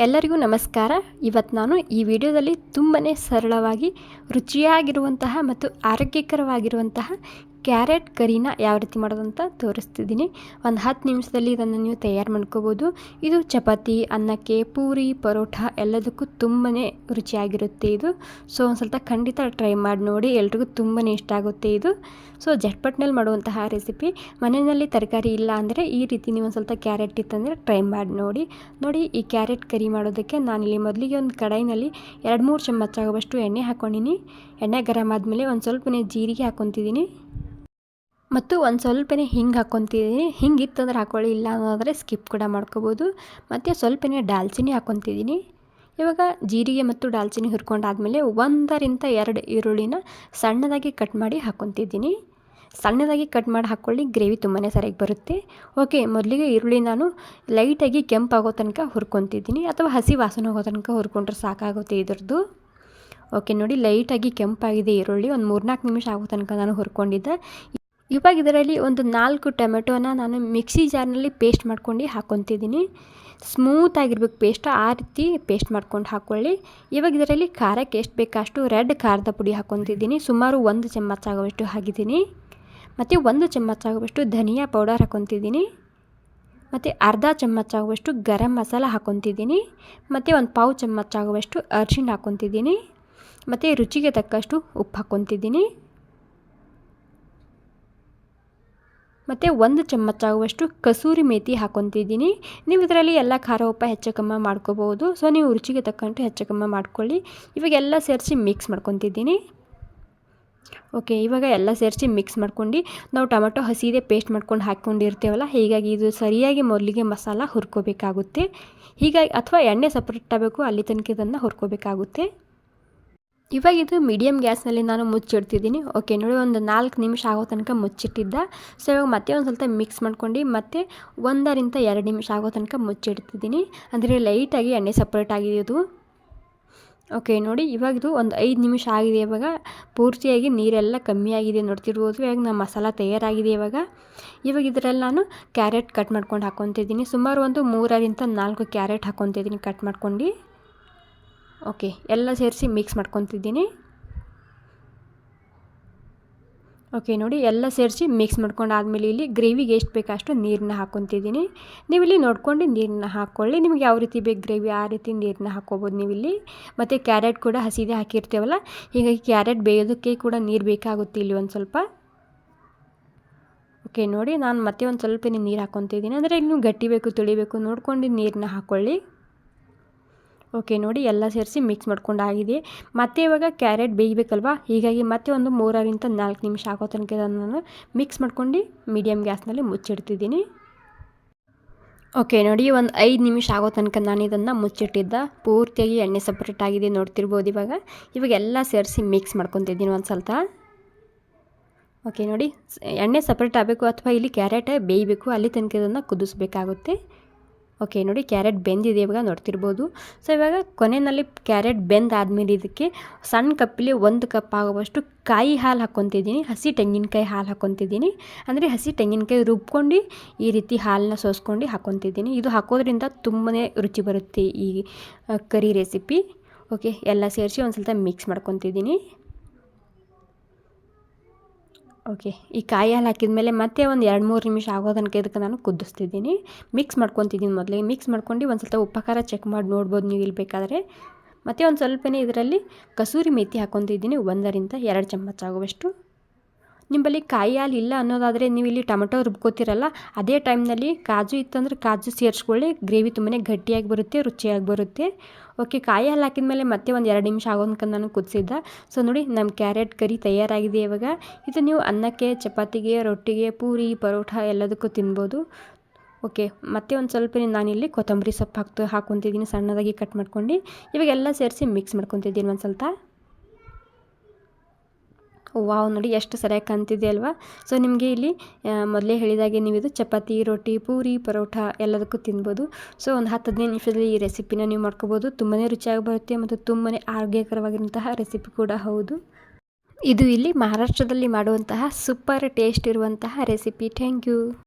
ಎಲ್ಲರಿಗೂ ನಮಸ್ಕಾರ. ಇವತ್ತು ನಾನು ಈ ವಿಡಿಯೋದಲ್ಲಿ ತುಂಬಾ ಸರಳವಾಗಿ ರುಚಿಯಾಗಿರುವಂತಹ ಮತ್ತು ಆರೋಗ್ಯಕರವಾಗಿರುವಂತಹ ಕ್ಯಾರೆಟ್ ಕರಿನ ಯಾವ ರೀತಿ ಮಾಡೋದಂತ ತೋರಿಸ್ತಿದ್ದೀನಿ. ಒಂದು 10 ನಿಮಿಷದಲ್ಲಿ ಇದನ್ನು ನೀವು ತಯಾರು ಮಾಡ್ಕೋಬೋದು. ಇದು ಚಪಾತಿ, ಅನ್ನಕ್ಕೆ, ಪೂರಿ, ಪರೋಟ ಎಲ್ಲದಕ್ಕೂ ತುಂಬಾ ರುಚಿಯಾಗಿರುತ್ತೆ ಇದು. ಸೊ ಒಂದು ಸ್ವಲ್ಪ ಖಂಡಿತ ಟ್ರೈ ಮಾಡಿ ನೋಡಿ, ಎಲ್ರಿಗೂ ತುಂಬಾ ಇಷ್ಟ ಆಗುತ್ತೆ ಇದು. ಸೊ ಜಟ್ಪಟ್ನಲ್ಲಿ ಮಾಡುವಂತಹ ರೆಸಿಪಿ. ಮನೆಯಲ್ಲಿ ತರಕಾರಿ ಇಲ್ಲ ಅಂದರೆ ಈ ರೀತಿ ನೀವು ಒಂದು ಸ್ವಲ್ಪ ಕ್ಯಾರೆಟ್ ಇತ್ತಂದರೆ ಟ್ರೈ ಮಾಡಿ ನೋಡಿ. ಈ ಕ್ಯಾರೆಟ್ ಕರಿ ಮಾಡೋದಕ್ಕೆ ನಾನಿಲ್ಲಿ ಮೊದಲಿಗೆ ಒಂದು ಕಡಾಯಿನಲ್ಲಿ 2-3 ಚಮಚ ಆಗುವಷ್ಟು ಎಣ್ಣೆ ಹಾಕ್ಕೊಂಡಿನಿ. ಎಣ್ಣೆ ಗರಮ್ ಆದಮೇಲೆ ಒಂದು ಸ್ವಲ್ಪನೇ ಜೀರಿಗೆ ಹಾಕ್ಕೊತಿದ್ದೀನಿ ಮತ್ತು ಒಂದು ಸ್ವಲ್ಪನೇ ಹಿಂಗೆ ಹಾಕ್ಕೊತಿದ್ದೀನಿ. ಹಿಂಗೆ ಇತ್ತಂದ್ರೆ ಹಾಕ್ಕೊಳ್ಳಿ, ಇಲ್ಲ ಅನ್ನೋದ್ರೆ ಸ್ಕಿಪ್ ಕೂಡ ಮಾಡ್ಕೋಬೋದು. ಮತ್ತು ಸ್ವಲ್ಪನೇ ದಾಲ್ಚಿನ್ನಿ ಹಾಕ್ಕೊತಿದ್ದೀನಿ. ಇವಾಗ ಜೀರಿಗೆ ಮತ್ತು ದಾಲ್ಚಿನ್ನಿ ಹುರ್ಕೊಂಡಾದಮೇಲೆ 1-2 ಈರುಳ್ಳಿನ ಸಣ್ಣದಾಗಿ ಕಟ್ ಮಾಡಿ ಹಾಕ್ಕೊತಿದ್ದೀನಿ. ಸಣ್ಣದಾಗಿ ಕಟ್ ಮಾಡಿ ಹಾಕ್ಕೊಳ್ಳಿ, ಗ್ರೇವಿ ತುಂಬಾ ಸರಿಯಾಗಿ ಬರುತ್ತೆ. ಓಕೆ, ಮೊದಲಿಗೆ ಈರುಳ್ಳಿ ನಾನು ಲೈಟಾಗಿ ಕೆಂಪಾಗೋ ತನಕ ಹುರ್ಕೊತಿದ್ದೀನಿ, ಅಥವಾ ಹಸಿ ವಾಸನೆ ಹೋಗೋ ತನಕ ಹುರ್ಕೊಂಡ್ರೆ ಸಾಕಾಗುತ್ತೆ ಇದ್ರದ್ದು. ಓಕೆ ನೋಡಿ, ಲೈಟಾಗಿ ಕೆಂಪಾಗಿದೆ ಈರುಳ್ಳಿ. ಒಂದು 3-4 ನಿಮಿಷ ಆಗೋ ತನಕ ನಾನು ಹುರ್ಕೊಂಡಿದ್ದೆ. ಇವಾಗ ಇದರಲ್ಲಿ ಒಂದು 4 ಟೊಮೆಟೊನ ನಾನು ಮಿಕ್ಸಿ ಜಾರ್ನಲ್ಲಿ ಪೇಸ್ಟ್ ಮಾಡ್ಕೊಂಡು ಹಾಕ್ಕೊತಿದ್ದೀನಿ. ಸ್ಮೂತಾಗಿರ್ಬೇಕು ಪೇಸ್ಟ್, ಆ ರೀತಿ ಪೇಸ್ಟ್ ಮಾಡ್ಕೊಂಡು ಹಾಕ್ಕೊಳ್ಳಿ. ಇವಾಗ ಇದರಲ್ಲಿ ಖಾರಕ್ಕೆ ಎಷ್ಟು ಬೇಕಷ್ಟು ರೆಡ್ ಖಾರದ ಪುಡಿ ಹಾಕ್ಕೊತಿದ್ದೀನಿ. ಸುಮಾರು 1 ಚಮಚ ಆಗುವಷ್ಟು ಹಾಕಿದ್ದೀನಿ. ಮತ್ತು 1 ಚಮಚ ಆಗುವಷ್ಟು ಧನಿಯಾ ಪೌಡರ್ ಹಾಕ್ಕೊತಿದ್ದೀನಿ. ಮತ್ತು ಅರ್ಧ ಚಮಚ ಆಗುವಷ್ಟು ಗರಂ ಮಸಾಲ ಹಾಕ್ಕೊತಿದ್ದೀನಿ. ಮತ್ತು 1/4 ಚಮಚ ಆಗುವಷ್ಟು ಅರಿಶಿಣ ಹಾಕ್ಕೊತಿದ್ದೀನಿ. ಮತ್ತು ರುಚಿಗೆ ತಕ್ಕಷ್ಟು ಉಪ್ಪು ಹಾಕ್ಕೊತಿದ್ದೀನಿ. ಮತ್ತು 1 ಚಮಚ ಆಗುವಷ್ಟು ಕಸೂರಿ ಮೇಥಿ ಹಾಕ್ಕೊತಿದ್ದೀನಿ. ನೀವು ಇದರಲ್ಲಿ ಎಲ್ಲ ಖಾರ ಉಪ್ಪು ಹೆಚ್ಚು ಕಮ್ಮಿ ಮಾಡ್ಕೋಬೋದು. ಸೊ ನೀವು ರುಚಿಗೆ ತಕ್ಕಂತೆ ಹೆಚ್ಚು ಕಮ್ಮಿ ಮಾಡ್ಕೊಳ್ಳಿ. ಇವಾಗ ಎಲ್ಲ ಸೇರಿಸಿ ಮಿಕ್ಸ್ ಮಾಡ್ಕೊತಿದ್ದೀನಿ. ಓಕೆ, ಇವಾಗ ಎಲ್ಲ ಸೇರಿಸಿ ಮಿಕ್ಸ್ ಮಾಡ್ಕೊಂಡು ನಾವು ಟೊಮೆಟೊ ಹಸಿದೇ ಪೇಸ್ಟ್ ಮಾಡ್ಕೊಂಡು ಹಾಕ್ಕೊಂಡಿರ್ತೀವಲ್ಲ, ಹೀಗಾಗಿ ಇದು ಸರಿಯಾಗಿ ಮೊದಲಿಗೆ ಮಸಾಲ ಹುರ್ಕೋಬೇಕಾಗುತ್ತೆ. ಹೀಗಾಗಿ ಅಥವಾ ಎಣ್ಣೆ ಸಪ್ರೇಟ್ ಆಗಬೇಕು, ಅಲ್ಲಿ ತನಕ ಇದನ್ನು ಹುರ್ಕೋಬೇಕಾಗುತ್ತೆ. ಇವಾಗ ಇದು ಮೀಡಿಯಮ್ ಗ್ಯಾಸ್ನಲ್ಲಿ ನಾನು ಮುಚ್ಚಿಡ್ತಿದ್ದೀನಿ. ಓಕೆ ನೋಡಿ, ಒಂದು 4 ನಿಮಿಷ ಆಗೋ ತನಕ ಮುಚ್ಚಿಟ್ಟಿದ್ದ. ಸೊ ಇವಾಗ ಮತ್ತೆ ಒಂದು ಸ್ವಲ್ಪ ಮಿಕ್ಸ್ ಮಾಡ್ಕೊಂಡು ಮತ್ತೆ 1-2 ನಿಮಿಷ ಆಗೋ ತನಕ ಮುಚ್ಚಿಡ್ತಿದ್ದೀನಿ. ಅಂದರೆ ಲೈಟಾಗಿ ಎಣ್ಣೆ ಸಪ್ರೇಟ್ ಆಗಿದೆ ಇದು. ಓಕೆ ನೋಡಿ, ಇವಾಗ ಇದು ಒಂದು 5 ನಿಮಿಷ ಆಗಿದೆ. ಇವಾಗ ಪೂರ್ತಿಯಾಗಿ ನೀರೆಲ್ಲ ಕಮ್ಮಿ ಆಗಿದೆ ನೋಡ್ತಿರ್ಬೋದು. ಇವಾಗ ನಮ್ಮ ಮಸಾಲ ತಯಾರಾಗಿದೆ. ಇವಾಗ ಇದರಲ್ಲಿ ನಾನು ಕ್ಯಾರೆಟ್ ಕಟ್ ಮಾಡ್ಕೊಂಡು ಹಾಕ್ಕೊತಿದ್ದೀನಿ. ಸುಮಾರು ಒಂದು 3-4 ಕ್ಯಾರೆಟ್ ಹಾಕ್ಕೊತಿದ್ದೀನಿ ಕಟ್ ಮಾಡ್ಕೊಂಡು. ಓಕೆ, ಎಲ್ಲ ಸೇರಿಸಿ ಮಿಕ್ಸ್ ಮಾಡ್ಕೊತಿದ್ದೀನಿ. ಓಕೆ ನೋಡಿ, ಎಲ್ಲ ಸೇರಿಸಿ ಮಿಕ್ಸ್ ಮಾಡ್ಕೊಂಡಾದ್ಮೇಲೆ ಇಲ್ಲಿ ಗ್ರೇವಿಗೆ ಎಷ್ಟು ಬೇಕಷ್ಟು ನೀರನ್ನ ಹಾಕ್ಕೊತಿದ್ದೀನಿ. ನೀವಿಲ್ಲಿ ನೋಡ್ಕೊಂಡು ನೀರನ್ನ ಹಾಕ್ಕೊಳ್ಳಿ. ನಿಮ್ಗೆ ಯಾವ ರೀತಿ ಬೇಕು ಗ್ರೇವಿ ಆ ರೀತಿ ನೀರನ್ನ ಹಾಕ್ಕೋಬೋದು ನೀವಿಲ್ಲಿ. ಮತ್ತು ಕ್ಯಾರೆಟ್ ಕೂಡ ಹಸಿದೇ ಹಾಕಿರ್ತೀವಲ್ಲ, ಹೀಗಾಗಿ ಕ್ಯಾರೆಟ್ ಬೇಯೋದಕ್ಕೆ ಕೂಡ ನೀರು ಬೇಕಾಗುತ್ತೆ ಇಲ್ಲಿ ಒಂದು ಸ್ವಲ್ಪ. ಓಕೆ ನೋಡಿ, ನಾನು ಮತ್ತೆ ಒಂದು ಸ್ವಲ್ಪನೇ ನೀರು ಹಾಕ್ಕೊತಿದ್ದೀನಿ. ಅಂದರೆ ನೀವು ಗಟ್ಟಿ ಬೇಕು ತಿಳಿಬೇಕು ನೋಡ್ಕೊಂಡು ನೀರನ್ನ ಹಾಕ್ಕೊಳ್ಳಿ. ಓಕೆ ನೋಡಿ, ಎಲ್ಲ ಸೇರಿಸಿ ಮಿಕ್ಸ್ ಮಾಡ್ಕೊಂಡಾಗಿದೆ. ಮತ್ತು ಇವಾಗ ಕ್ಯಾರೆಟ್ ಬೇಯಬೇಕಲ್ವ, ಹೀಗಾಗಿ ಮತ್ತೆ ಒಂದು 3-4 ನಿಮಿಷ ಆಗೋ ತನಕ ನಾನು ಮಿಕ್ಸ್ ಮಾಡ್ಕೊಂಡು ಮೀಡಿಯಮ್ ಗ್ಯಾಸ್ನಲ್ಲಿ ಮುಚ್ಚಿಡ್ತಿದ್ದೀನಿ. ಓಕೆ ನೋಡಿ, ಒಂದು 5 ನಿಮಿಷ ಆಗೋ ತನಕ ನಾನು ಇದನ್ನು ಮುಚ್ಚಿಟ್ಟಿದ್ದ. ಪೂರ್ತಿಯಾಗಿ ಎಣ್ಣೆ ಸಪ್ರೇಟ್ ಆಗಿದೆ ನೋಡ್ತಿರ್ಬೋದು. ಇವಾಗ ಎಲ್ಲ ಸೇರಿಸಿ ಮಿಕ್ಸ್ ಮಾಡ್ಕೊತಿದ್ದೀನಿ ಒಂದು ಸ್ವಲ್ಪ. ಓಕೆ ನೋಡಿ, ಎಣ್ಣೆ ಸಪ್ರೇಟ್ ಆಗಬೇಕು ಅಥವಾ ಇಲ್ಲಿ ಕ್ಯಾರೆಟ್ ಬೇಯಬೇಕು, ಅಲ್ಲಿ ತನಕ ಇದನ್ನು ಕುದಿಸ್ಬೇಕಾಗುತ್ತೆ. ಓಕೆ ನೋಡಿ, ಕ್ಯಾರೆಟ್ ಬೆಂದಿದೆ ಇವಾಗ ನೋಡ್ತಿರ್ಬೋದು. ಸೊ ಇವಾಗ ಕೊನೆಯಲ್ಲಿ ಕ್ಯಾರೆಟ್ ಬೆಂದಾದ್ಮೇಲೆ ಇದಕ್ಕೆ ಸಣ್ಣ ಕಪ್ಪಲ್ಲಿ 1 ಕಪ್ ಆಗುವಷ್ಟು ಕಾಯಿ ಹಾಲು ಹಾಕ್ಕೊತಿದ್ದೀನಿ. ಹಸಿ ತೆಂಗಿನಕಾಯಿ ಹಾಲು ಹಾಕ್ಕೊತಿದ್ದೀನಿ. ಅಂದರೆ ಹಸಿ ತೆಂಗಿನಕಾಯಿ ರುಬ್ಕೊಂಡು ಈ ರೀತಿ ಹಾಲನ್ನ ಸೋಸ್ಕೊಂಡು ಹಾಕ್ಕೊತಿದ್ದೀನಿ. ಇದು ಹಾಕೋದ್ರಿಂದ ತುಂಬಾ ರುಚಿ ಬರುತ್ತೆ ಈ ಕರಿ ರೆಸಿಪಿ. ಓಕೆ, ಎಲ್ಲ ಸೇರಿಸಿ ಒಂದು ಸ್ವಲ್ಪ ಮಿಕ್ಸ್ ಮಾಡ್ಕೊತಿದ್ದೀನಿ. ಓಕೆ, ಈ ಕಾಯಿ ಹಾಲು ಹಾಕಿದ್ಮೇಲೆ ಮತ್ತೆ ಒಂದು 2-3 ನಿಮಿಷ ಆಗೋ ತನಕ ಇದಕ್ಕೆ ನಾನು ಕುದಿಸ್ತಿದ್ದೀನಿ. ಮಿಕ್ಸ್ ಮಾಡ್ಕೊತಿದ್ದೀನಿ. ಮೊದಲಿಗೆ ಮಿಕ್ಸ್ ಮಾಡ್ಕೊಂಡು ಒಂದು ಸ್ವಲ್ಪ ಉಪ್ಪು ಖಾರ ಚೆಕ್ ಮಾಡಿ ನೋಡ್ಬೋದು ನೀವು ಇಲ್ಲಿ ಬೇಕಾದರೆ. ಮತ್ತು ಒಂದು ಸ್ವಲ್ಪನೇ ಇದರಲ್ಲಿ ಕಸೂರಿ ಮೇಥಿ ಹಾಕ್ಕೊತಿದ್ದೀನಿ. 1-2 ಚಮಚ ಆಗುವಷ್ಟು. ನಿಮ್ಮಲ್ಲಿ ಕಾಯಿ ಹಾಲು ಇಲ್ಲ ಅನ್ನೋದಾದರೆ ನೀವು ಇಲ್ಲಿ ಟೊಮೆಟೊ ರುಬ್ಕೋತಿರಲ್ಲ, ಅದೇ ಟೈಮ್ನಲ್ಲಿ ಕಾಜು ಇತ್ತಂದ್ರೆ ಕಾಜು ಸೇರಿಸ್ಕೊಳ್ಳಿ. ಗ್ರೇವಿ ತುಂಬಾ ಗಟ್ಟಿಯಾಗಿ ಬರುತ್ತೆ, ರುಚಿಯಾಗಿ ಬರುತ್ತೆ. ಓಕೆ, ಕಾಯಿ ಹಾಲು ಹಾಕಿದ್ಮೇಲೆ ಮತ್ತೆ ಒಂದು 2 ನಿಮಿಷ ಆಗೋನ್ಕ ನಾನು ಕುದಿಸಿದ್ದೆ. ಸೊ ನೋಡಿ, ನಮ್ಮ ಕ್ಯಾರೆಟ್ ಕರಿ ತಯಾರಾಗಿದೆ. ಇವಾಗ ಇದು ನೀವು ಅನ್ನಕ್ಕೆ, ಚಪಾತಿಗೆ, ರೊಟ್ಟಿಗೆ, ಪೂರಿ, ಪರೋಟ ಎಲ್ಲದಕ್ಕೂ ತಿನ್ಬೋದು. ಓಕೆ, ಮತ್ತೆ ಒಂದು ಸ್ವಲ್ಪ ನಾನಿಲ್ಲಿ ಕೊತ್ತಂಬರಿ ಸೊಪ್ಪು ಹಾಕ್ಕೊತಿದ್ದೀನಿ ಸಣ್ಣದಾಗಿ ಕಟ್ ಮಾಡ್ಕೊಂಡು. ಇವಾಗ ಎಲ್ಲ ಸೇರಿಸಿ ಮಿಕ್ಸ್ ಮಾಡ್ಕೊತಿದ್ದೀನಿ ಒಂದು ಸ್ವಲ್ಪ. ವಾವ್ ನೋಡಿ, ಎಷ್ಟು ಸರಿಯಾಗಿ ಕಾಣ್ತಿದೆ ಅಲ್ವಾ. ಸೊ ನಿಮಗೆ ಇಲ್ಲಿ ಮೊದಲೇ ಹೇಳಿದಾಗೆ ನೀವು ಇದು ಚಪಾತಿ, ರೊಟ್ಟಿ, ಪೂರಿ, ಪರೋಟ ಎಲ್ಲದಕ್ಕೂ ತಿನ್ಬೋದು. ಸೊ ಒಂದು 10-15 ನಿಮಿಷದಲ್ಲಿ ಈ ರೆಸಿಪಿನ ನೀವು ಮಾಡ್ಕೋಬೋದು. ತುಂಬಾ ರುಚಿಯಾಗಿ ಬರುತ್ತೆ ಮತ್ತು ತುಂಬಾ ಆರೋಗ್ಯಕರವಾಗಿರುವಂತಹ ರೆಸಿಪಿ ಕೂಡ ಹೌದು. ಇದು ಇಲ್ಲಿ ಮಹಾರಾಷ್ಟ್ರದಲ್ಲಿ ಮಾಡುವಂತಹ ಸೂಪರ್ ಟೇಸ್ಟ್ ಇರುವಂತಹ ರೆಸಿಪಿ. Thank you.